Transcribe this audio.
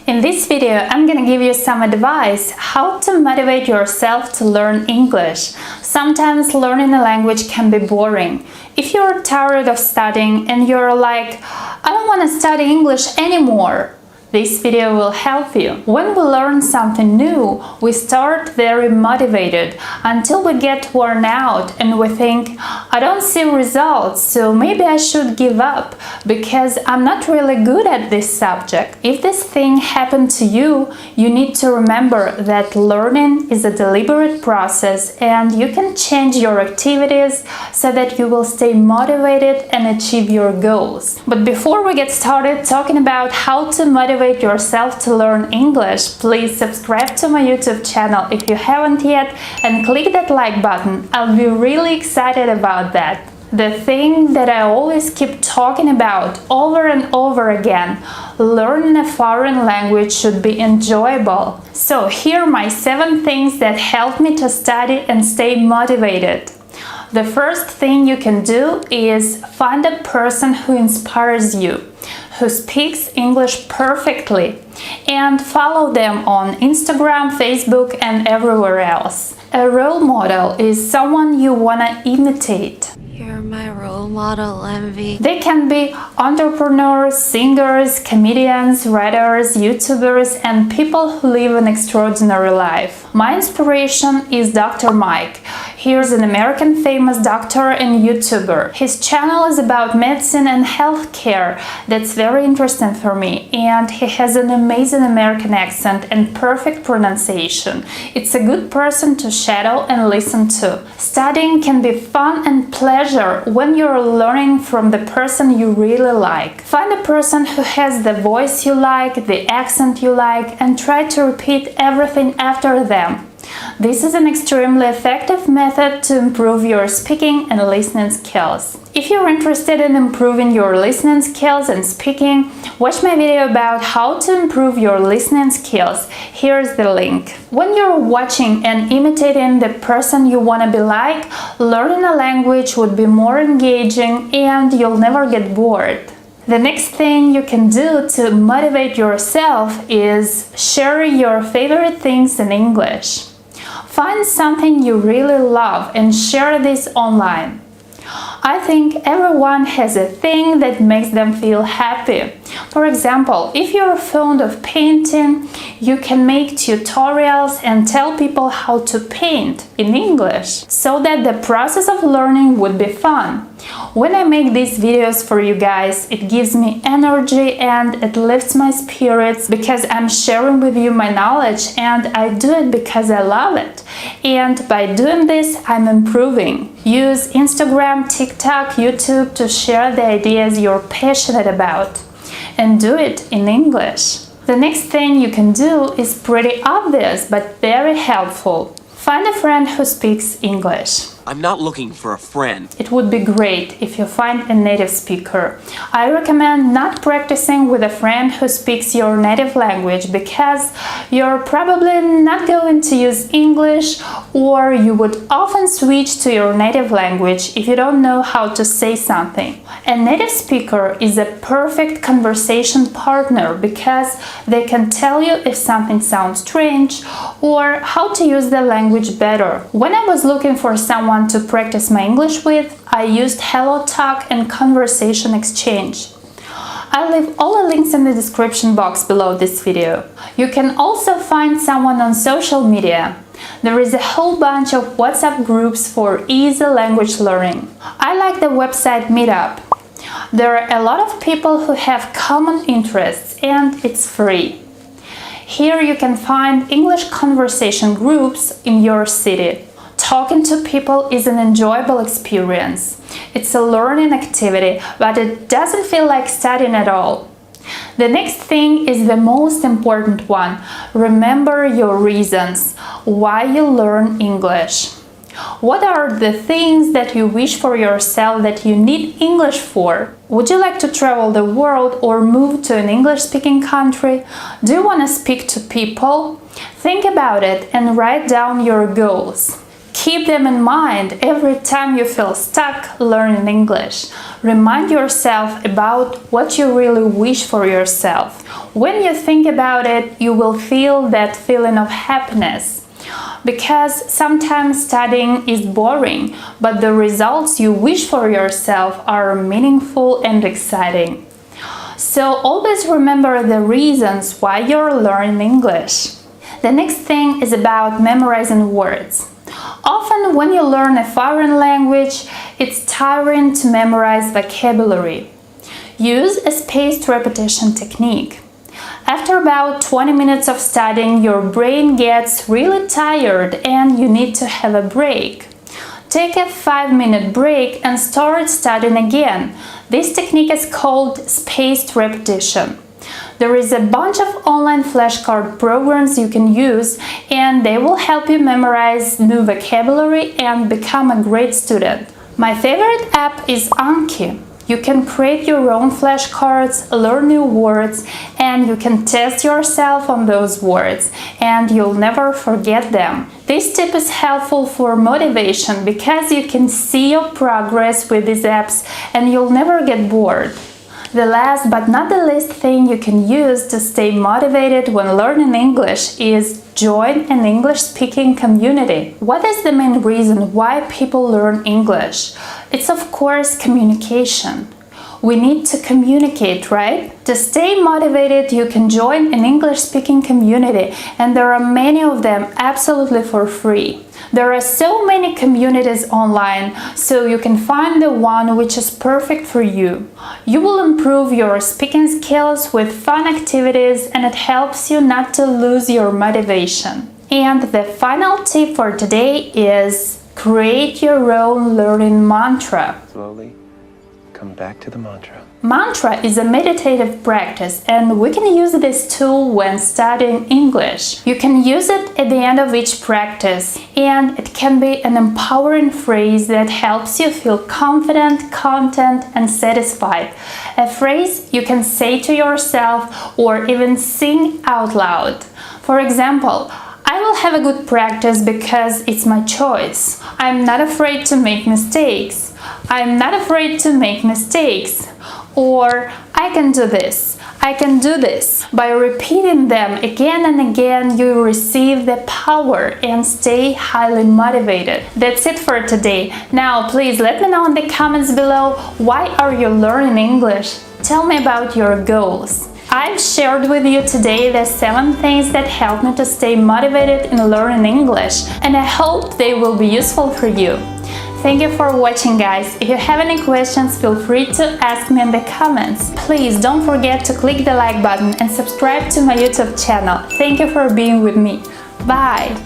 In this video, I'm gonna give you some advice how to motivate yourself to learn English. Sometimes learning a language can be boring. If you're tired of studying and you're like, I don't want to study English anymore, this video will help you. When we learn something new, we start very motivated until we get worn out and we think, I don't see results, so maybe I should give up because I'm not really good at this subject. If this thing happened to you, you need to remember that learning is a deliberate process and you can change your activities so that you will stay motivated and achieve your goals. But before we get started talking about how to motivate yourself to learn English, please subscribe to my YouTube channel if you haven't yet and click that like button. I'll be really excited about that. The thing that I always keep talking about over and over again, learning a foreign language should be enjoyable. So here are my 7 things that help me to study and stay motivated. The first thing you can do is find a person who inspires you, who speaks English perfectly, and follow them on Instagram, Facebook, and everywhere else. A role model is someone you wanna imitate. You're my role model, Envy. They can be entrepreneurs, singers, comedians, writers, YouTubers, and people who live an extraordinary life. My inspiration is Dr. Mike. He's an American famous doctor and YouTuber. His channel is about medicine and healthcare. That's very interesting for me. And he has an amazing American accent and perfect pronunciation. It's a good person to shadow and listen to. Studying can be fun and pleasure when you're learning from the person you really like. Find a person who has the voice you like, the accent you like, and try to repeat everything after them. This is an extremely effective method to improve your speaking and listening skills. If you're interested in improving your listening skills and speaking, watch my video about how to improve your listening skills. Here's the link. When you're watching and imitating the person you want to be like, learning a language would be more engaging and you'll never get bored. The next thing you can do to motivate yourself is share your favorite things in English. Find something you really love and share this online. I think everyone has a thing that makes them feel happy. For example, if you're fond of painting, you can make tutorials and tell people how to paint in English, so that the process of learning would be fun. When I make these videos for you guys, it gives me energy and it lifts my spirits because I'm sharing with you my knowledge and I do it because I love it. And by doing this, I'm improving. Use Instagram, TikTok, YouTube to share the ideas you're passionate about. And do it in English. The next thing you can do is pretty obvious but very helpful. Find a friend who speaks English. I'm not looking for a friend. It would be great if you find a native speaker. I recommend not practicing with a friend who speaks your native language because you're probably not going to use English, or you would often switch to your native language if you don't know how to say something. A native speaker is a perfect conversation partner because they can tell you if something sounds strange or how to use the language better. When I was looking for someone to practice my English with, I used Hello Talk and Conversation Exchange. I'll leave all the links in the description box below this video. You can also find someone on social media. There is a whole bunch of WhatsApp groups for easy language learning. I like the website Meetup. There are a lot of people who have common interests and it's free. Here you can find English conversation groups in your city. Talking to people is an enjoyable experience. It's a learning activity, but it doesn't feel like studying at all. The next thing is the most important one. Remember your reasons why you learn English. What are the things that you wish for yourself that you need English for? Would you like to travel the world or move to an English-speaking country? Do you want to speak to people? Think about it and write down your goals. Keep them in mind every time you feel stuck learning English. Remind yourself about what you really wish for yourself. When you think about it, you will feel that feeling of happiness. Because sometimes studying is boring, but the results you wish for yourself are meaningful and exciting. So always remember the reasons why you're learning English. The next thing is about memorizing words. Often when you learn a foreign language, it's tiring to memorize vocabulary. Use a spaced repetition technique. After about 20 minutes of studying, your brain gets really tired and you need to have a break. Take a 5-minute break and start studying again. This technique is called spaced repetition. There is a bunch of online flashcard programs you can use, and they will help you memorize new vocabulary and become a great student. My favorite app is Anki. You can create your own flashcards, learn new words, and you can test yourself on those words, and you'll never forget them. This tip is helpful for motivation because you can see your progress with these apps and you'll never get bored. The last but not the least thing you can use to stay motivated when learning English is join an English-speaking community. What is the main reason why people learn English? It's of course communication. We need to communicate, right? To stay motivated, you can join an English-speaking community, and there are many of them absolutely for free. There are so many communities online, so you can find the one which is perfect for you. You will improve your speaking skills with fun activities, and it helps you not to lose your motivation. And the final tip for today is create your own learning mantra. Slowly come back to the mantra. Mantra is a meditative practice, and we can use this tool when studying English. You can use it at the end of each practice, and it can be an empowering phrase that helps you feel confident, content, and satisfied. A phrase you can say to yourself or even sing out loud. For example, I will have a good practice because it's my choice. I'm not afraid to make mistakes. I'm not afraid to make mistakes. Or I can do this. I can do this. By repeating them again and again, you receive the power and stay highly motivated. That's it for today. Now, please let me know in the comments below, why are you learning English? Tell me about your goals. I've shared with you today the 7 things that help me to stay motivated in learning English, and I hope they will be useful for you. Thank you for watching, guys. If you have any questions, feel free to ask me in the comments. Please don't forget to click the like button and subscribe to my YouTube channel. Thank you for being with me. Bye!